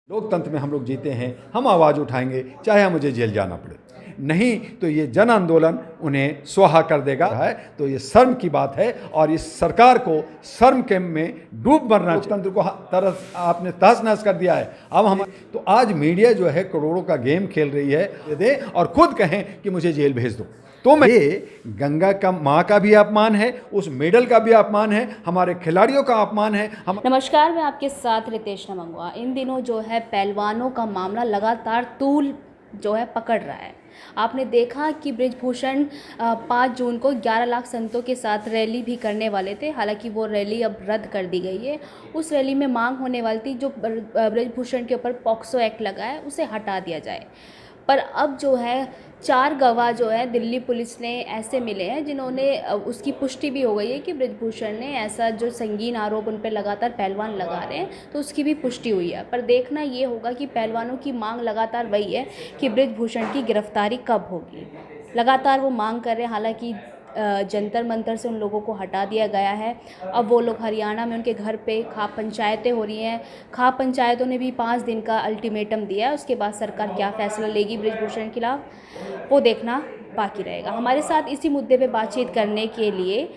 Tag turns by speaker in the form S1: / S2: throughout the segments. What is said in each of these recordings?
S1: लोकतंत्र में हम लोग जीते हैं, हम आवाज़ उठाएंगे चाहे मुझे जेल जाना पड़े। नहीं तो ये जन आंदोलन उन्हें स्वाहा कर देगा है। तो ये शर्म की बात है और इस सरकार को शर्म के में डूब मरना। लोकतंत्र को तरस आपने तहस नहस कर दिया है। अब हम तो आज मीडिया जो है करोड़ों का गेम खेल रही है दे और खुद कहें कि मुझे जेल भेज दो। तो मैं ये गंगा का माँ का भी अपमान है, उस मेडल का भी अपमान है, हमारे खिलाड़ियों का अपमान है।
S2: नमस्कार, मैं आपके साथ रितेश नमंगवा। इन दिनों जो है पहलवानों का मामला लगातार तूल जो है पकड़ रहा है। आपने देखा कि बृजभूषण 5 जून को 11 लाख संतों के साथ रैली भी करने वाले थे। हालांकि वो रैली अब रद्द कर दी गई है। उस रैली में मांग होने वाली थी जो बृजभूषण के ऊपर पॉक्सो एक्ट लगा है उसे हटा दिया जाए। पर अब जो है 4 गवाह जो है दिल्ली पुलिस ने ऐसे मिले हैं जिन्होंने उसकी पुष्टि भी हो गई है कि बृजभूषण ने ऐसा जो संगीन आरोप उन पर लगातार पहलवान लगा रहे हैं तो उसकी भी पुष्टि हुई है। पर देखना ये होगा कि पहलवानों की मांग लगातार वही है कि बृजभूषण की गिरफ्तारी कब होगी। लगातार वो मांग कर रहे हैं। हालांकि जंतर मंतर से उन लोगों को हटा दिया गया है। अब वो लोग हरियाणा में उनके घर पे खाप पंचायतें हो रही हैं। खाप पंचायतों ने भी 5 दिन का अल्टीमेटम दिया है। उसके बाद सरकार क्या फैसला लेगी बृजभूषण के खिलाफ वो देखना बाकी रहेगा। हमारे साथ इसी मुद्दे पे बातचीत करने के लिए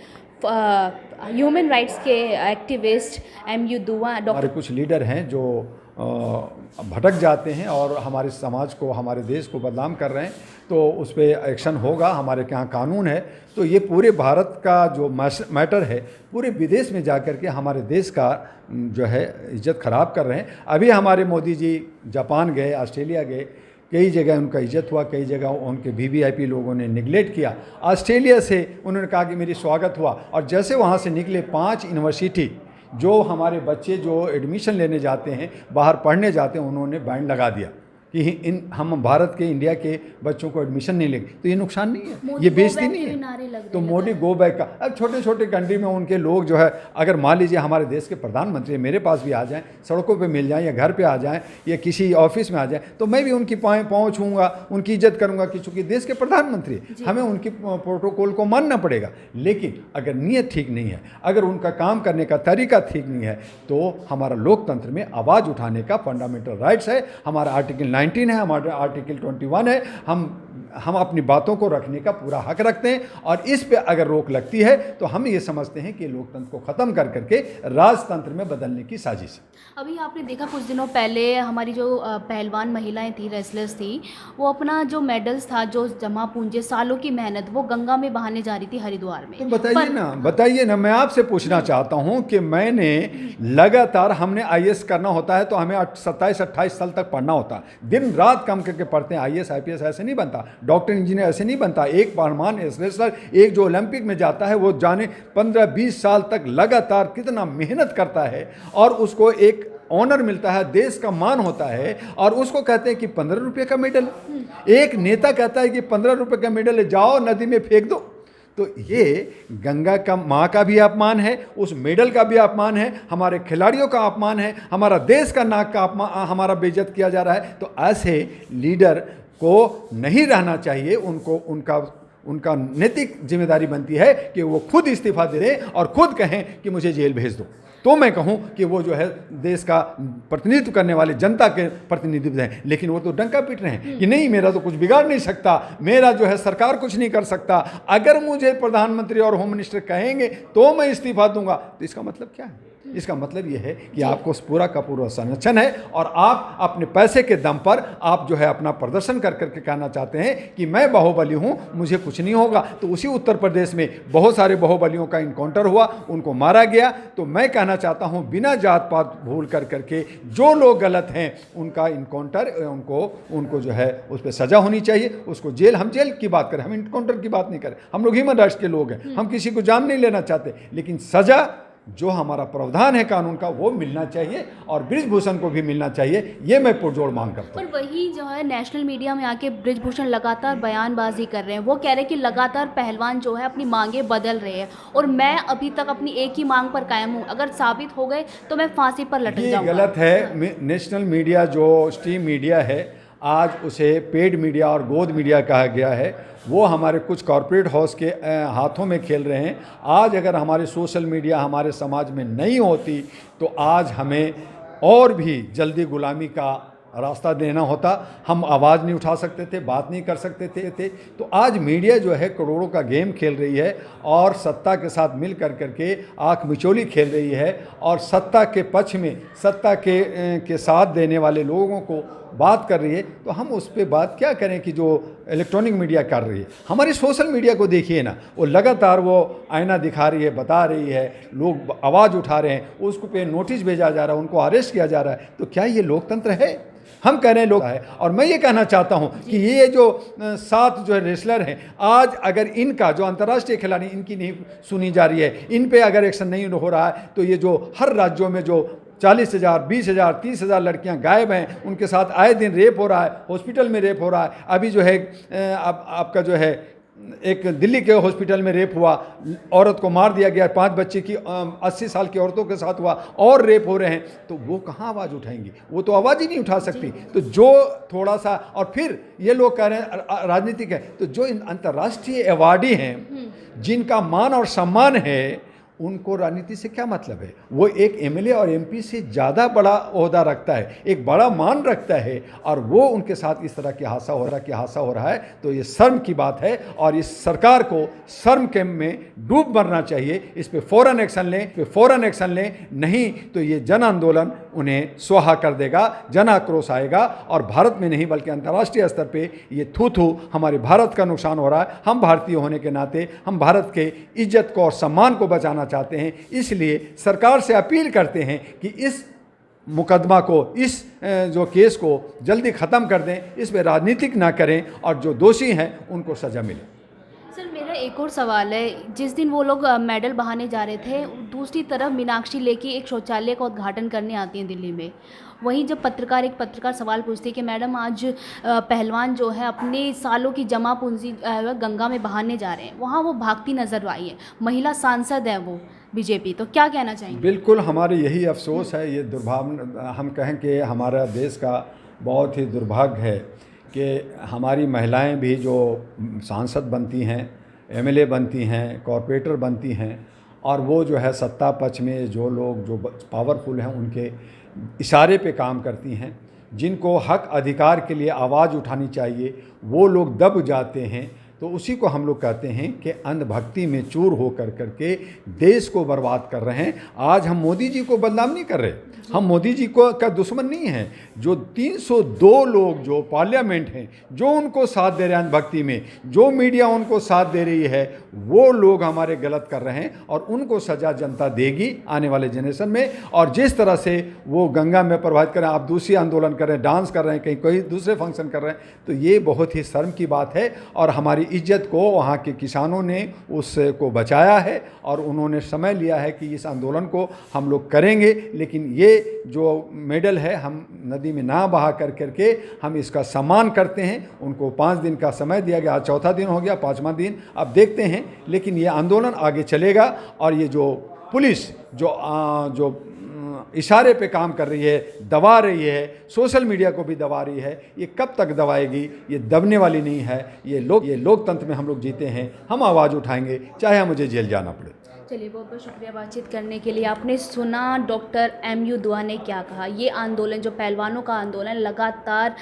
S2: ह्यूमन राइट्स के एक्टिविस्ट MU दुआ
S1: हमारे कुछ लीडर हैं जो भटक जाते हैं और हमारे समाज को, हमारे देश को बदनाम कर रहे हैं, तो उस पर एक्शन होगा। हमारे यहाँ कानून है। तो ये पूरे भारत का जो मैटर है पूरे विदेश में जाकर के हमारे देश का जो है इज्जत ख़राब कर रहे हैं। अभी हमारे मोदी जी जापान गए, ऑस्ट्रेलिया गए, कई जगह उनका इज्जत हुआ, कई जगह उनके VVIP लोगों ने निगलेक्ट किया। ऑस्ट्रेलिया से उन्होंने कहा कि मेरी स्वागत हुआ और जैसे वहाँ से निकले 5 यूनिवर्सिटी जो हमारे बच्चे जो एडमिशन लेने जाते हैं, बाहर पढ़ने जाते हैं, उन्होंने बैन लगा दिया कि हम भारत के, इंडिया के बच्चों को एडमिशन नहीं लेंगे। तो ये नुकसान नहीं है, ये बेइज्जती नहीं है। तो मोदी गो बैक का अब छोटे छोटे कंट्री में उनके लोग जो है, अगर मान लीजिए हमारे देश के प्रधानमंत्री मेरे पास भी आ जाएं, सड़कों पे मिल जाएं या घर पे आ जाएं या किसी ऑफिस में आ जाएं, तो मैं भी उनकी पाँव छूँगा, उनकी इज्जत करूँगा कि चूँकि देश के प्रधानमंत्री, हमें उनकी प्रोटोकॉल को मानना पड़ेगा। लेकिन अगर नीयत ठीक नहीं है, अगर उनका काम करने का तरीका ठीक नहीं है, तो हमारा लोकतंत्र में आवाज़ उठाने का फंडामेंटल राइट्स है। हमारा आर्टिकल 19 है, हमारा आर्टिकल 21 है। हम अपनी बातों को रखने का पूरा हक रखते हैं और इस पे अगर रोक लगती है तो हम ये समझते हैं कि लोकतंत्र को ख़त्म कर करके राजतंत्र में बदलने की साजिश है।
S2: अभी आपने देखा कुछ दिनों पहले हमारी जो पहलवान महिलाएं थी, रेसलर्स थी, वो अपना जो मेडल्स था, जो जमा पूंजी, सालों की मेहनत, वो गंगा में बहाने जा रही थी हरिद्वार में।
S1: तो बताइए ना, मैं आपसे पूछना चाहता हूँ कि मैंने लगातार, हमने IAS करना होता है तो हमें 27-28 साल तक पढ़ना होता है, दिन रात काम करके पढ़ते हैं। IAS IPS ऐसे नहीं बनता, डॉक्टर इंजीनियर ऐसे नहीं बनता। एक पहलवान रेसलर, एक जो ओलंपिक में जाता है, वो जाने 15-20 साल तक लगातार कितना मेहनत करता है और उसको एक ऑनर मिलता है, देश का मान होता है और उसको कहते हैं कि 15 रुपये का मेडल। एक नेता कहता है कि 15 रुपये का मेडल है, जाओ नदी में फेंक दो। तो ये गंगा का माँ का भी अपमान है, उस मेडल का भी अपमान है, हमारे खिलाड़ियों का अपमान है, हमारा देश का नाक का अपमान, हमारा बेइज्जत किया जा रहा है। तो ऐसे लीडर को नहीं रहना चाहिए। उनका नैतिक जिम्मेदारी बनती है कि वो खुद इस्तीफा दे दें और खुद कहें कि मुझे जेल भेज दो। तो मैं कहूं कि वो जो है देश का प्रतिनिधित्व करने वाले जनता के प्रतिनिधित्व हैं। लेकिन वो तो डंका पीट रहे हैं कि नहीं, मेरा तो कुछ बिगाड़ नहीं सकता, मेरा जो है सरकार कुछ नहीं कर सकता, अगर मुझे प्रधानमंत्री और होम मिनिस्टर कहेंगे तो मैं इस्तीफा दूंगा। तो इसका मतलब क्या है? इसका मतलब ये है कि आपको पूरा का पूरा संरक्षण है और आप अपने पैसे के दम पर आप जो है अपना प्रदर्शन कर करके कहना चाहते हैं कि मैं बाहुबली हूं, मुझे कुछ नहीं होगा। तो उसी उत्तर प्रदेश में बहुत सारे बाहुबलियों का इनकाउंटर हुआ, उनको मारा गया। तो मैं कहना चाहता हूं, बिना जात पात भूल कर करके जो लोग गलत हैं उनका इनकाउंटर, उनको जो है उस पर सजा होनी चाहिए, उसको जेल। हम जेल की बात करें, हम इनकाउंटर की बात नहीं करें। हम लोग ह्यूमन राइट्स के लोग हैं, हम किसी को जान नहीं लेना चाहते, लेकिन सजा जो हमारा प्रावधान है कानून का वो मिलना चाहिए और बृजभूषण को भी मिलना चाहिए। ये मैं पुरजोर मांग करता हूँ।
S2: पर वही जो है नेशनल मीडिया में आके बृजभूषण लगातार बयानबाजी कर रहे हैं। वो कह रहे हैं कि लगातार पहलवान जो है अपनी मांगे बदल रहे हैं और मैं अभी तक अपनी एक ही मांग पर कायम हूँ, अगर साबित हो गए तो मैं फांसी पर लटक जाऊंगा।
S1: ये गलत है। नेशनल मीडिया जो स्ट्रीम मीडिया है, आज उसे पेड मीडिया और गोद मीडिया कहा गया है, वो हमारे कुछ कॉरपोरेट हाउस के हाथों में खेल रहे हैं। आज अगर हमारे सोशल मीडिया हमारे समाज में नहीं होती तो आज हमें और भी जल्दी गुलामी का रास्ता देना होता, हम आवाज़ नहीं उठा सकते थे, बात नहीं कर सकते थे। तो आज मीडिया जो है करोड़ों का गेम खेल रही है और सत्ता के साथ मिल कर करके आँख मिचौली खेल रही है और सत्ता के पक्ष में सत्ता के साथ देने वाले लोगों को बात कर रही है। तो हम उस पर बात क्या करें कि जो इलेक्ट्रॉनिक मीडिया कर रही है। हमारी सोशल मीडिया को देखिए ना, वो लगातार वो आईना दिखा रही है, बता रही है, लोग आवाज़ उठा रहे हैं, उसको पे नोटिस भेजा जा रहा है, उनको अरेस्ट किया जा रहा है। तो क्या ये लोकतंत्र है? हम कह रहे हैं लोग है। और मैं ये कहना चाहता हूं कि ये जो 7 जो रेसलर हैं, आज अगर इनका जो अंतर्राष्ट्रीय खिलाड़ी इनकी नहीं सुनी जा रही है, इन पे अगर एक्शन नहीं हो रहा है, तो ये जो हर राज्यों में जो 40,000, 20,000, 30,000 लड़कियां गायब हैं, उनके साथ आए दिन रेप हो रहा है, हॉस्पिटल में रेप हो रहा है। अभी जो है आपका जो है एक दिल्ली के हॉस्पिटल में रेप हुआ, औरत को मार दिया गया, 5 बच्चे की 80 साल की औरतों के साथ हुआ और रेप हो रहे हैं। तो वो कहाँ आवाज़ उठाएंगी? वो तो आवाज़ ही नहीं उठा सकती। तो जो थोड़ा सा, और फिर ये लोग कह रहे हैं राजनीतिक है, तो जो इन अंतर्राष्ट्रीय अवार्डी हैं, जिनका मान और सम्मान है, उनको राजनीति से क्या मतलब है? वो एक एमएलए और एमपी से ज़्यादा बड़ा ओहदा रखता है, एक बड़ा मान रखता है, और वो उनके साथ इस तरह की हादसा हो रहा है। तो ये शर्म की बात है और इस सरकार को शर्म के में डूब मरना चाहिए। इस पे फ़ौरन एक्शन लें, नहीं तो ये जन आंदोलन उन्हें स्वाहा कर देगा, जन आक्रोश आएगा। और भारत में नहीं बल्कि अंतर्राष्ट्रीय स्तर पे ये थू हमारे भारत का नुकसान हो रहा है। हम भारतीय होने के नाते हम भारत के इज्जत को और सम्मान को बचाना चाहते हैं। इसलिए सरकार से अपील करते हैं कि इस मुकदमा को, इस जो केस को जल्दी ख़त्म कर दें, इस पर राजनीतिक ना करें और जो दोषी हैं उनको सज़ा मिले।
S2: सर, मेरा एक और सवाल है। जिस दिन वो लोग मेडल बहाने जा रहे थे, दूसरी तरफ मीनाक्षी लेखी एक शौचालय का उद्घाटन करने आती हैं दिल्ली में। वहीं जब एक पत्रकार सवाल पूछती है कि मैडम आज पहलवान जो है अपने सालों की जमा पूंजी गंगा में बहाने जा रहे हैं, वहाँ वो भागती नजर आई है, महिला सांसद है वो बीजेपी, तो क्या कहना चाहेंगे?
S1: बिल्कुल, हमारे यही अफसोस है, ये दुर्भाग्य हम कहें कि हमारा देश का बहुत ही दुर्भाग्य है कि हमारी महिलाएं भी जो सांसद बनती हैं, एमएलए बनती हैं, कॉरपोरेटर बनती हैं, और वो जो है सत्ता पक्ष में जो लोग जो पावरफुल हैं उनके इशारे पे काम करती हैं। जिनको हक अधिकार के लिए आवाज़ उठानी चाहिए वो लोग दब जाते हैं। तो उसी को हम लोग कहते हैं कि अंधभक्ति में चूर हो करके देश को बर्बाद कर रहे हैं। आज हम मोदी जी को बदनाम नहीं कर रहे, हम मोदी जी को का दुश्मन नहीं है। जो 302 लोग जो पार्लियामेंट हैं, जो उनको साथ दे रहे हैं अंधभक्ति में, जो मीडिया उनको साथ दे रही है, वो लोग हमारे गलत कर रहे हैं और उनको सज़ा जनता देगी आने वाले जनरेशन में। और जिस तरह से वो गंगा में प्रभावित कर रहे हैं, आप दूसरी आंदोलन कर रहे हैं, डांस कर रहे हैं, कहीं कोई दूसरे फंक्शन कर रहे हैं, तो ये बहुत ही शर्म की बात है। और हमारी इज्जत को वहाँ के किसानों ने उसको बचाया है और उन्होंने समय लिया है कि इस आंदोलन को हम लोग करेंगे। लेकिन ये जो मेडल है हम नदी में ना बहा करके हम इसका सम्मान करते हैं। उनको 5 दिन का समय दिया गया, आज चौथा दिन हो गया, 5वां दिन अब देखते हैं। लेकिन ये आंदोलन आगे चलेगा और ये जो पुलिस जो इशारे पे काम कर रही है, दबा रही है, सोशल मीडिया को भी दबा रही है, ये कब तक दबाएगी? ये दबने वाली नहीं है। ये लोकतंत्र में हम लोग जीते हैं, हम आवाज़ उठाएंगे चाहे मुझे जेल जाना पड़े।
S2: चलिए, बहुत बहुत शुक्रिया बातचीत करने के लिए। आपने सुना डॉक्टर एमयू दुआ ने क्या कहा। ये आंदोलन, जो पहलवानों का आंदोलन, लगातार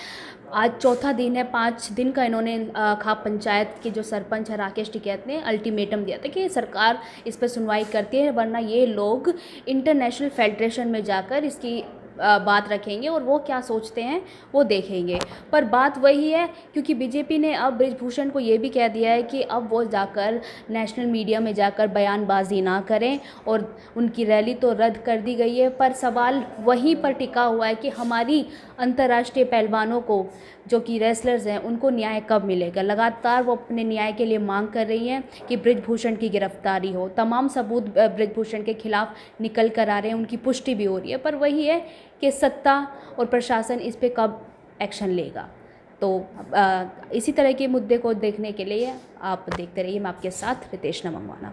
S2: आज चौथा दिन है। 5 दिन का इन्होंने खाप पंचायत के जो सरपंच है राकेश टिकैत ने अल्टीमेटम दिया था कि सरकार इस पर सुनवाई करती है, वरना ये लोग इंटरनेशनल फेडरेशन में जाकर इसकी बात रखेंगे और वो क्या सोचते हैं वो देखेंगे। पर बात वही है, क्योंकि बीजेपी ने अब बृजभूषण को ये भी कह दिया है कि अब वो जाकर नेशनल मीडिया में जाकर बयानबाजी ना करें और उनकी रैली तो रद्द कर दी गई है। पर सवाल वहीं पर टिका हुआ है कि हमारी अंतर्राष्ट्रीय पहलवानों को, जो कि रेसलर्स हैं, उनको न्याय कब मिलेगा। लगातार वो अपने न्याय के लिए मांग कर रही हैं कि बृजभूषण की गिरफ्तारी हो। तमाम सबूत बृजभूषण के खिलाफ निकल कर आ रहे हैं, उनकी पुष्टि भी हो रही है। पर वही है कि सत्ता और प्रशासन इस पे कब एक्शन लेगा। तो इसी तरह के मुद्दे को देखने के लिए आप देखते रहिए। मैं आपके साथ रितेश नमंगवाना।